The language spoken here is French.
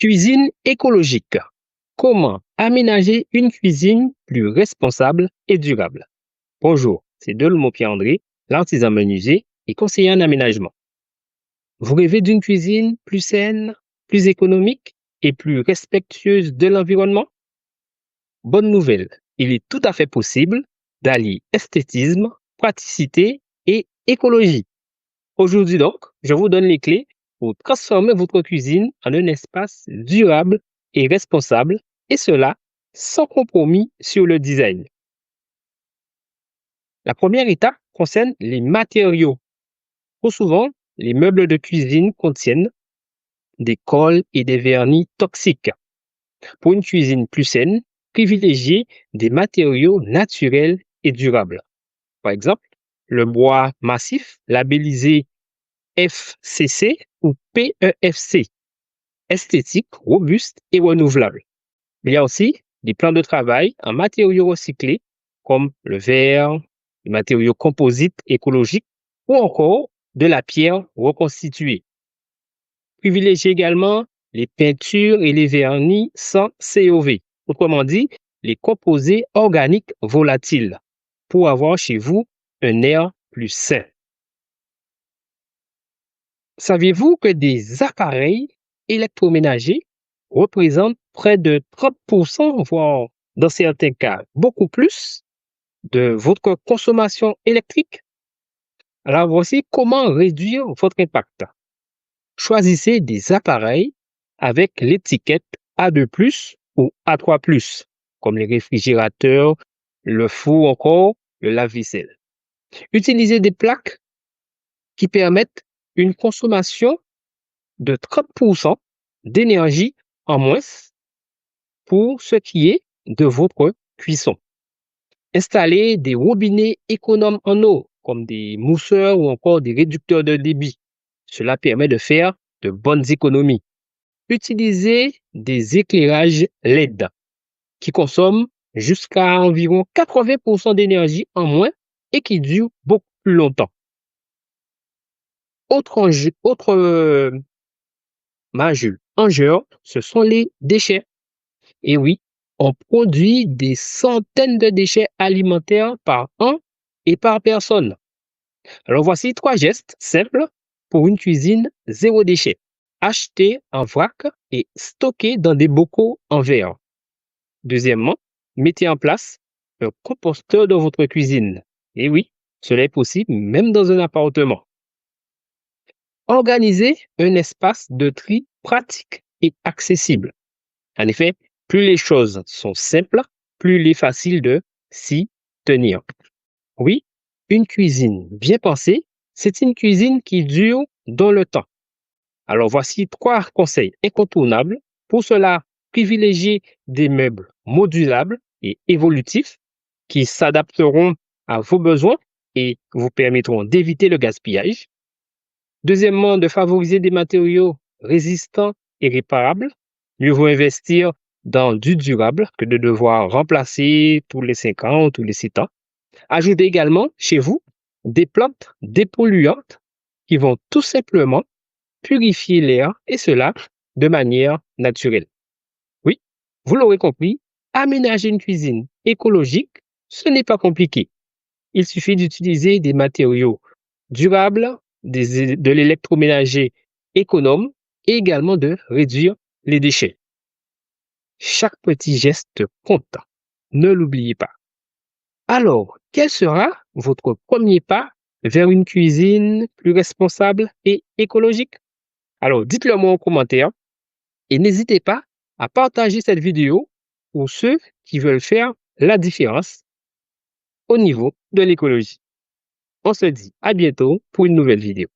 Cuisine écologique. Comment aménager une cuisine plus responsable et durable? Bonjour, c'est Delmo Pierre-André, l'artisan menuisier et conseiller en aménagement. Vous rêvez d'une cuisine plus saine, plus économique et plus respectueuse de l'environnement? Bonne nouvelle, il est tout à fait possible d'allier esthétisme, praticité et écologie. Aujourd'hui donc, je vous donne les clés pour transformer votre cuisine en un espace durable et responsable, et cela sans compromis sur le design. La première étape concerne les matériaux. Trop souvent, les meubles de cuisine contiennent des colles et des vernis toxiques. Pour une cuisine plus saine, privilégiez des matériaux naturels et durables. Par exemple, le bois massif labellisé FCC ou PEFC, esthétique, robuste et renouvelable. Il y a aussi des plans de travail en matériaux recyclés comme le verre, les matériaux composites écologiques ou encore de la pierre reconstituée. Privilégiez également les peintures et les vernis sans COV, autrement dit, les composés organiques volatiles, pour avoir chez vous un air plus sain. Saviez-vous que des appareils électroménagers représentent près de 30%, voire dans certains cas beaucoup plus, de votre consommation électrique? Alors voici comment réduire votre impact. Choisissez des appareils avec l'étiquette A2+ ou A3+, comme les réfrigérateurs, le four encore, le lave-vaisselle. Utilisez des plaques qui permettent une consommation de 30% d'énergie en moins pour ce qui est de votre cuisson. Installez des robinets économes en eau, comme des mousseurs ou encore des réducteurs de débit. Cela permet de faire de bonnes économies. Utilisez des éclairages LED qui consomment jusqu'à environ 80% d'énergie en moins et qui durent beaucoup plus longtemps. Autre enjeu, ce sont les déchets. Et oui, on produit des centaines de déchets alimentaires par an et par personne. Alors voici 3 gestes simples pour une cuisine zéro déchet. Achetez en vrac et stockez dans des bocaux en verre. Deuxièmement, mettez en place un composteur dans votre cuisine. Et oui, cela est possible même dans un appartement. Organisez un espace de tri pratique et accessible. En effet, plus les choses sont simples, plus il est facile de s'y tenir. Oui, une cuisine bien pensée, c'est une cuisine qui dure dans le temps. Alors voici 3 conseils incontournables. Pour cela, privilégiez des meubles modulables et évolutifs qui s'adapteront à vos besoins et vous permettront d'éviter le gaspillage. Deuxièmement, de favoriser des matériaux résistants et réparables. Mieux vaut investir dans du durable que de devoir remplacer tous les 5 ans ou tous les 7 ans. Ajoutez également chez vous des plantes dépolluantes qui vont tout simplement purifier l'air et cela de manière naturelle. Oui, vous l'aurez compris, aménager une cuisine écologique, ce n'est pas compliqué. Il suffit d'utiliser des matériaux durables, de l'électroménager économe et également de réduire les déchets. Chaque petit geste compte. Ne l'oubliez pas. Alors, quel sera votre premier pas vers une cuisine plus responsable et écologique? Alors, dites-le moi en commentaire et n'hésitez pas à partager cette vidéo pour ceux qui veulent faire la différence au niveau de l'écologie. On se dit à bientôt pour une nouvelle vidéo.